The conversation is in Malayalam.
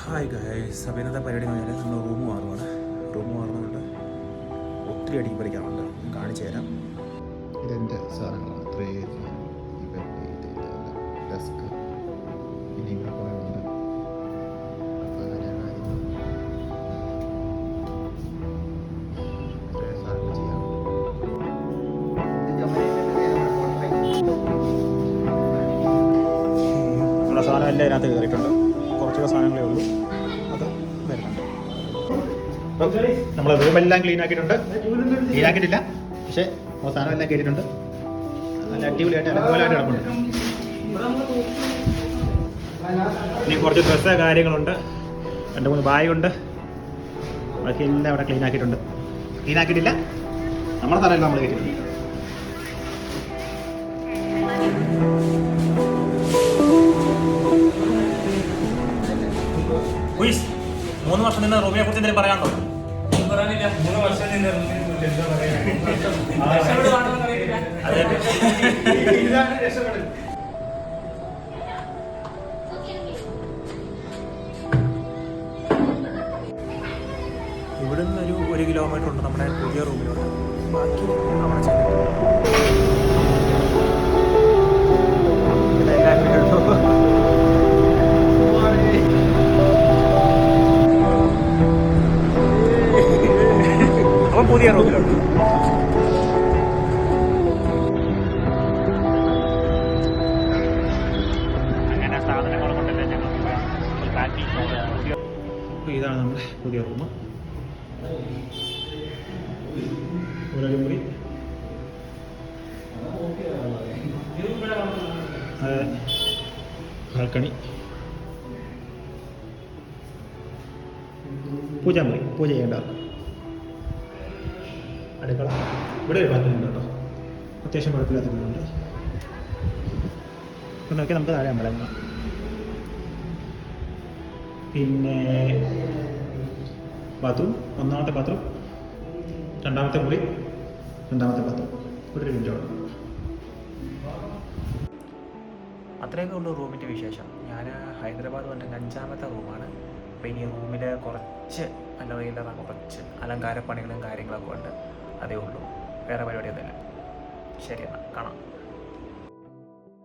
ഹായ് ഗൈസ്, അപ്പോൾ ഇന്നത്തെ പരിപാടി എന്ന് പറഞ്ഞാൽ നമ്മൾ റൂം മാറുന്നുണ്ട്. ഒത്തിരി അടിക്ക് പഠിക്കാറുണ്ട്, കാണിച്ചു തരാം. ഇതെൻ്റെ സാധനങ്ങളാണ്. ഡെസ്ക് പിന്നെ ഇവിടെ കുറേ ഉണ്ട്. അപ്പോൾ സാധനങ്ങൾ ചെയ്യാം. നമ്മുടെ സാധനം എല്ലാം ഇതിനകത്ത് കയറിയിട്ടുണ്ട്. കുറച്ചൊക്കെ സാധനങ്ങളേ ഉള്ളൂ, അത് വരുന്നുണ്ട്. നമ്മൾ റൂമെല്ലാം ക്ലീൻ ആക്കിയിട്ടില്ല, പക്ഷേ സാധനം എല്ലാം കയറിയിട്ടുണ്ട്. നല്ല അടിപൊളിയായിട്ട് അനുകൂലമായിട്ട് കിടപ്പുണ്ട്. ഇനി കുറച്ച് ഡ്രസ്സ് കാര്യങ്ങളുണ്ട്, 2-3 ബാഗുണ്ട്. ബാക്കി എല്ലാം അവിടെ ക്ലീൻ ആക്കിയിട്ടില്ല, നമ്മുടെ സ്ഥലമെല്ലാം നമ്മൾ കയറ്റിയിട്ടുണ്ട്. ഉയ്സ്, 3 വർഷം നിന്ന് റൂമിനെ കുറിച്ച് എന്തെങ്കിലും പറയാനുണ്ടോ? പറയാനില്ല. 3 വർഷം നിന്ന് എന്താ പറയാ, ഇവിടുന്ന് ഒരു 1 കിലോമീറ്റർ ഉണ്ട് നമ്മുടെ പുതിയ റൂമിലോട്ട്. ബാക്കി അവിടെ ചെന്നിട്ടുണ്ട്. അപ്പം പുതിയ റൂമിലോട്ട് അങ്ങനെ സാധനങ്ങൾ കൊണ്ടല്ലേ ഞങ്ങൾ ബാക്കി. ഇതാണ് നമ്മുടെ പുതിയ റൂം. ഒരു മുറി, ബാൽക്കണി, പൂജാമുറി, പൂജ ചെയ്യേണ്ടവർക്ക്, അടുക്കള. ഇവിടെ ഒരു ബാൽക്കണി ഉണ്ട് കേട്ടോ, അത്യാവശ്യം കുഴപ്പമില്ലാത്തതുണ്ട്. ഇപ്പം നോക്കിയാൽ നമുക്ക് താഴെ അമ്പലങ്ങൾ. പിന്നെ ബാത്റൂം, 1ാമത്തെ ബാത്റൂം, 2ാമത്തെ മുറി, 2ാമത്തെ ബാത്റൂം, ഇവിടെ ഒരു വിൻഡോ. അത്രയൊക്കെ ഉള്ളൂ റൂമിൻ്റെ വിശേഷം. ഞാൻ ഹൈദരാബാദ് വന്ന 5ാമത്തെ റൂമാണ്. അപ്പോൾ ഇനി റൂമിൽ കുറച്ച് കുറച്ച് അലങ്കാരപ്പണികളും കാര്യങ്ങളൊക്കെ ഉണ്ട്, അതേ ഉള്ളൂ. വേറെ പരിപാടിയൊന്നുമില്ല. ശരി, എന്നാൽ കാണാം.